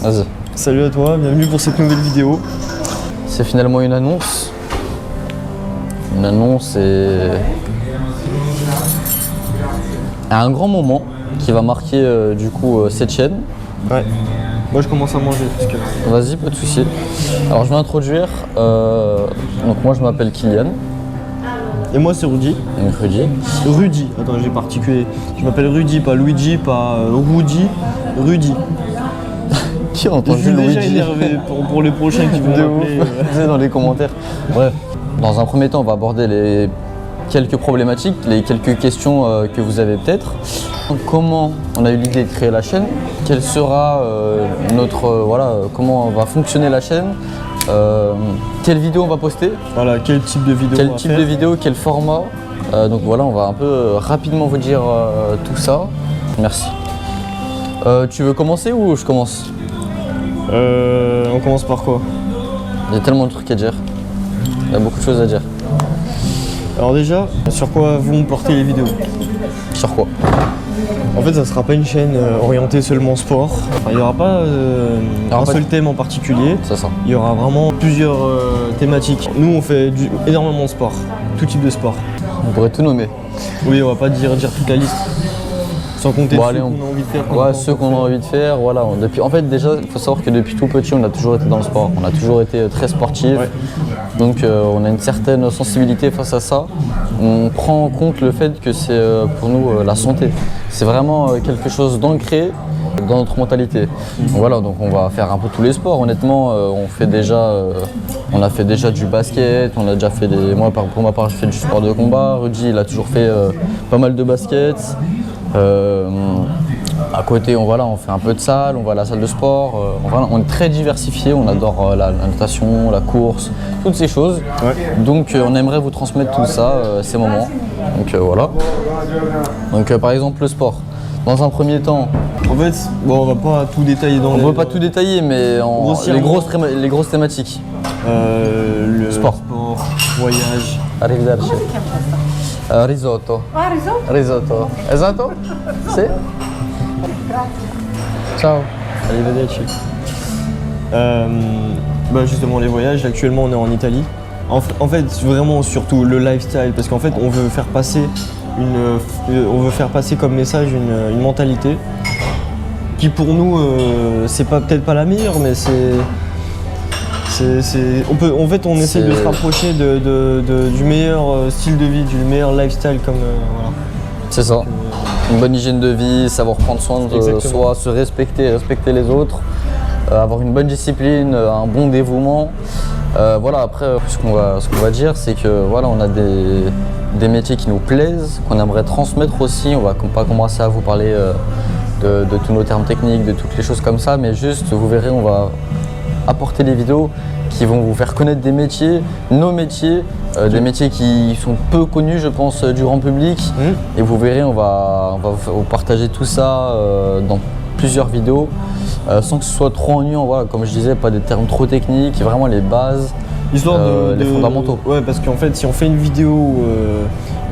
Vas-y. Salut à toi, bienvenue pour cette nouvelle vidéo. C'est finalement une annonce. Une annonce et un grand moment qui va marquer du coup cette chaîne. Ouais. Moi je commence à manger parce que... Vas-y, pas de souci. Alors je vais introduire. Donc moi je m'appelle Kylian. Et moi c'est Rudy. Rudy. Rudy, attends j'ai particulier. Je m'appelle Rudy, pas Luigi, pas Rudy. Rudy. Qui a Je entendu suis déjà Luigi énervé pour les prochains qui vont de m'appeler. ouf. Disais dans les commentaires. Bref. Dans un premier temps, on va aborder les quelques problématiques, les quelques questions que vous avez peut-être. Comment on a eu l'idée de créer la chaîne? Quelle sera comment va fonctionner la chaîne? Quelle vidéo on va poster? Voilà, quel type de vidéo Quel on va type faire. de vidéo? Quel format? Donc voilà, on va un peu rapidement vous dire tout ça. Merci. Tu veux commencer ou je commence? On commence par quoi? Il y a tellement de trucs à dire. Il y a beaucoup de choses à dire. Alors déjà, sur quoi vont porter les vidéos? Sur quoi? En fait, ça sera pas une chaîne orientée seulement sport. Enfin, il n'y aura pas un seul thème en particulier. C'est ça. Il y aura vraiment plusieurs thématiques. Nous, on fait énormément de sport, tout type de sport. On pourrait tout nommer. Oui, on va pas dire toute la liste. Sans compter Bon, ceux allez, qu'on a envie de faire. Ouais, ceux qu'on a envie de faire, voilà. En fait, déjà, il faut savoir que depuis tout petit, on a toujours été dans le sport. On a toujours été très sportif. Ouais. Donc, on a une certaine sensibilité face à ça. On prend en compte le fait que c'est pour nous la santé. C'est vraiment quelque chose d'ancré dans notre mentalité. Donc, voilà, donc on va faire un peu tous les sports. Honnêtement, on a fait déjà du basket, on a déjà fait moi, pour ma part, j'ai fait du sport de combat. Rudy, il a toujours fait pas mal de basket. À côté, on fait un peu de salle, on va à la salle de sport. On est très diversifié, on adore la natation, la course, toutes ces choses. Ouais. Donc, on aimerait vous transmettre tout ça, ces moments. Donc, voilà. Donc, par exemple, le sport. Dans un premier temps, En fait, bon, on va pas tout détailler dans on ne peut pas tout détailler, mais les grosses thématiques. le Sport. Voyage. Arrivederci. Risotto. Ah, risotto? Risotto. Esatto? Sì? Ciao. Arrivederci. Justement les voyages, actuellement on est en Italie. En fait vraiment surtout le lifestyle parce qu'en fait on veut faire passer comme message une mentalité qui pour nous c'est peut-être pas la meilleure mais on essaie de se rapprocher du meilleur style de vie, du meilleur lifestyle comme voilà. C'est ça. Une bonne hygiène de vie, savoir prendre soin de soi, se respecter les autres, avoir une bonne discipline, un bon dévouement. Voilà, après, ce qu'on va dire, c'est que voilà, on a des métiers qui nous plaisent, qu'on aimerait transmettre aussi. On va pas commencer à vous parler de tous nos termes techniques, de toutes les choses comme ça, mais juste, vous verrez, on va apporter des vidéos qui vont vous faire connaître des métiers, nos métiers, des métiers qui sont peu connus, je pense, du grand public. Et vous verrez, on va vous partager tout ça dans plusieurs vidéos, sans que ce soit trop ennuyant. Voilà, comme je disais, pas des termes trop techniques, vraiment les bases, histoire les fondamentaux. Ouais, parce qu'en fait, si on fait une vidéo où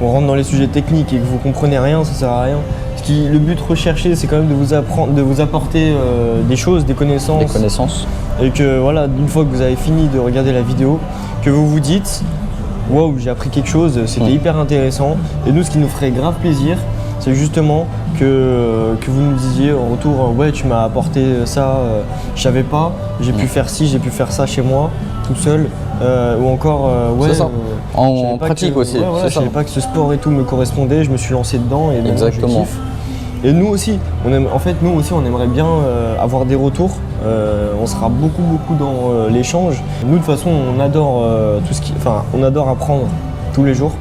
on rentre dans les sujets techniques et que vous comprenez rien, ça sert à rien. Le but recherché, c'est quand même de vous apporter des choses, des connaissances. Des connaissances. Et que voilà, une fois que vous avez fini de regarder la vidéo, que vous vous dites waouh, j'ai appris quelque chose, c'était hyper intéressant. Et nous, ce qui nous ferait grave plaisir, c'est justement que vous nous disiez en retour ouais, tu m'as apporté ça, je savais pas, j'ai pu faire ci, j'ai pu faire ça chez moi, tout seul. Ou encore, ouais, c'est ça. En pratique aussi. Ouais, voilà, je savais pas que ce sport et tout me correspondait, je me suis lancé dedans et maintenant je kiffe. Et nous aussi, on aimerait bien avoir des retours. On sera beaucoup dans l'échange. Nous, de toute façon, on adore on adore apprendre tous les jours.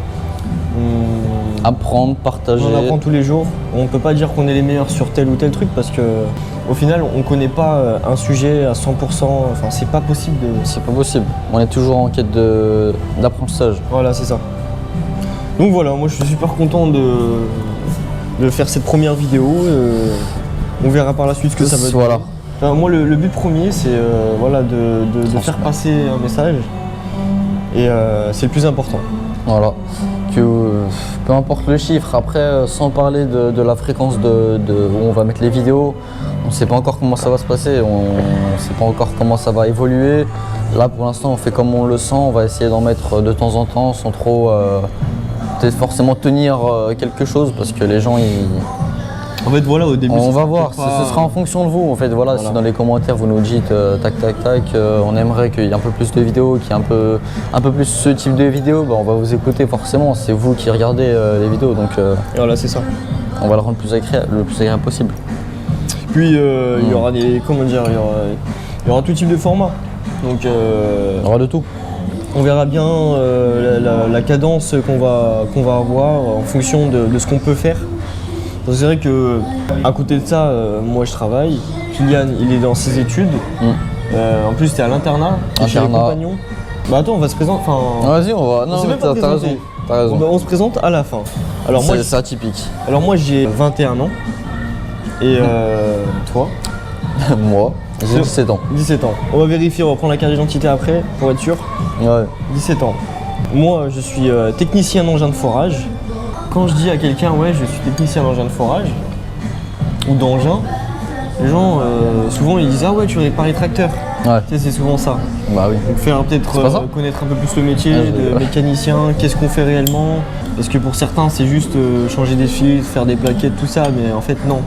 Apprendre, partager. On apprend tous les jours. On ne peut pas dire qu'on est les meilleurs sur tel ou tel truc parce que au final, on ne connaît pas un sujet à 100%. Enfin, c'est pas possible. C'est pas possible. On est toujours en quête d'apprentissage. Voilà, c'est ça. Donc voilà, moi je suis super content de faire cette première vidéo. On verra par la suite ce que ça va donner. Voilà. Enfin, moi, le but premier, c'est de faire passer un message. Et c'est le plus important. Voilà. peu importe le chiffre. Après, sans parler de la fréquence où on va mettre les vidéos, on ne sait pas encore comment ça va se passer, on ne sait pas encore comment ça va évoluer. Là, pour l'instant, on fait comme on le sent, on va essayer d'en mettre de temps en temps sans trop peut-être forcément tenir quelque chose parce que les gens, En fait, voilà, au début, on va voir, ce sera en fonction de vous. En fait, voilà. Si dans les commentaires vous nous dites tac, on aimerait qu'il y ait un peu plus de vidéos, qu'il y ait un peu plus ce type de vidéos, on va vous écouter forcément. C'est vous qui regardez les vidéos, donc voilà, c'est ça. On va le rendre le plus agréable possible. Puis il y aura des, comment dire, il y aura tout type de format. Donc il y aura de tout. On verra bien la cadence qu'on va avoir en fonction de ce qu'on peut faire. Donc c'est vrai que à côté de ça, moi je travaille. Kylian, il est dans ses études. En plus, t'es à l'internat, chez les compagnons. Bah attends, on va se présenter. Vas-y, on va. Non, t'as raison. T'as raison. On se présente à la fin. Alors moi, c'est atypique. Alors moi, j'ai 21 ans. Et toi? Moi, j'ai 17 ans. 17 ans. On va vérifier, on va prendre la carte d'identité après pour être sûr. Ouais. 17 ans. Moi, je suis technicien d'engin de forage. Quand je dis à quelqu'un, ouais, je suis technicien d'engin de forage ou d'engin, les gens, souvent, ils disent, ah ouais, tu répares les tracteurs. Ouais. Tu sais, c'est souvent ça. Bah oui. Donc faire peut-être connaître un peu plus le métier de mécanicien, qu'est-ce qu'on fait réellement. Parce que pour certains, c'est juste changer des fils, faire des plaquettes, tout ça, mais en fait, non.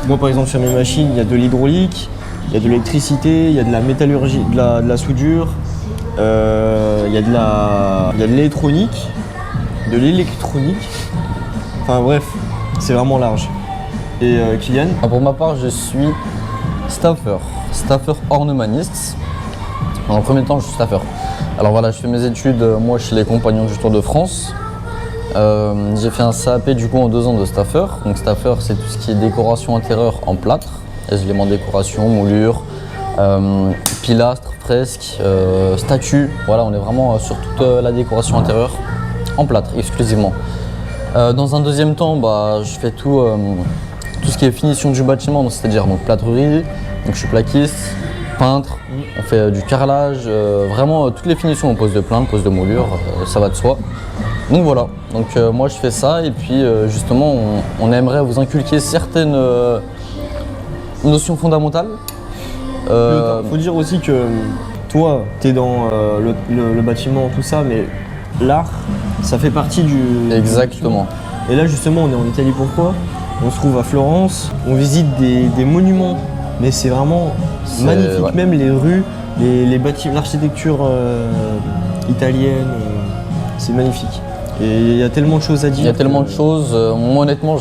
Moi, par exemple, sur mes machines, il y a de l'hydraulique, il y a de l'électricité, il y a de la métallurgie, de la soudure, il y a de l'électronique, enfin bref, c'est vraiment large. Et Kylian? Pour ma part, je suis staffer ornemaniste. En premier temps, je suis staffer. Alors voilà, je fais mes études, moi, chez les Compagnons du Tour de France. J'ai fait un CAP du coup en 2 ans de staffer. Donc staffer, c'est tout ce qui est décoration intérieure en plâtre, les éléments de décoration, moulure, pilastres, fresques, statues. Voilà, on est vraiment sur toute la décoration intérieure en plâtre exclusivement. Dans un deuxième temps, je fais tout ce qui est finition du bâtiment, c'est-à-dire plâtrerie. Donc je suis plaquiste, peintre, on fait du carrelage, vraiment toutes les finitions, on pose de plainte, pose de moulure, ça va de soi. Donc voilà, moi je fais ça et puis justement on aimerait vous inculquer certaines notions fondamentales. Faut dire aussi que toi, tu es dans le bâtiment, tout ça, mais l'art, ça fait partie du... Exactement. Et là justement on est en Italie, pourquoi? On se trouve à Florence, on visite des monuments, mais c'est vraiment magnifique, ouais. Même les rues, les bâtiments, l'architecture italienne, c'est magnifique. Et il y a tellement de choses à dire. Il y a tellement de choses. Moi honnêtement,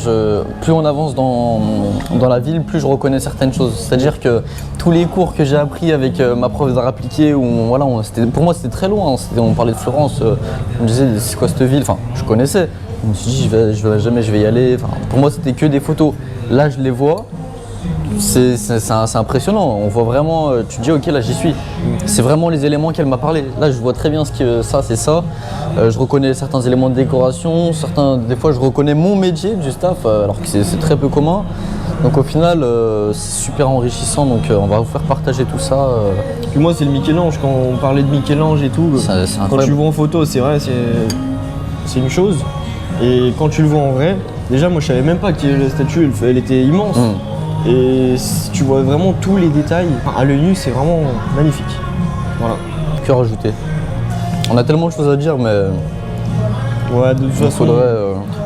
plus on avance dans la ville, plus je reconnais certaines choses. C'est-à-dire que tous les cours que j'ai appris avec ma prof d'art appliqué, voilà, pour moi c'était très loin. On parlait de Florence, on me disait c'est quoi cette ville, enfin je connaissais. Je me suis dit je vais y aller. Enfin, pour moi c'était que des photos. Là je les vois. C'est impressionnant, on voit vraiment, tu te dis ok là j'y suis, c'est vraiment les éléments qu'elle m'a parlé, là je vois très bien ça c'est ça, je reconnais certains éléments de décoration, des fois je reconnais mon métier du staff alors que c'est très peu commun, donc au final c'est super enrichissant, donc on va vous faire partager tout ça. Puis moi c'est le Michel-Ange, quand on parlait de Michel-Ange et tout, quand tu le vois en photo c'est vrai, c'est une chose, et quand tu le vois en vrai, déjà moi je savais même pas que la statue elle était immense. Et tu vois vraiment tous les détails. À l'œil nu, c'est vraiment magnifique. Voilà. Que rajouter? On a tellement de choses à dire, mais... Ouais, de toute façon...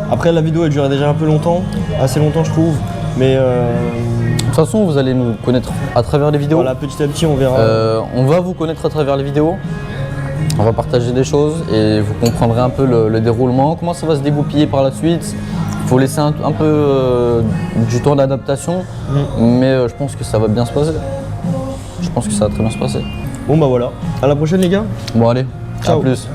Après, la vidéo, elle durait déjà un peu longtemps. Assez longtemps, je trouve. Mais... De toute façon, vous allez nous connaître à travers les vidéos. Voilà, petit à petit, on verra. On va vous connaître à travers les vidéos. On va partager des choses et vous comprendrez un peu le déroulement, comment ça va se dégoupiller par la suite. Il faut laisser un peu du temps d'adaptation, mais je pense que ça va bien se passer. Je pense que ça va très bien se passer. Bon bah voilà, à la prochaine les gars. Bon allez, ciao. À plus.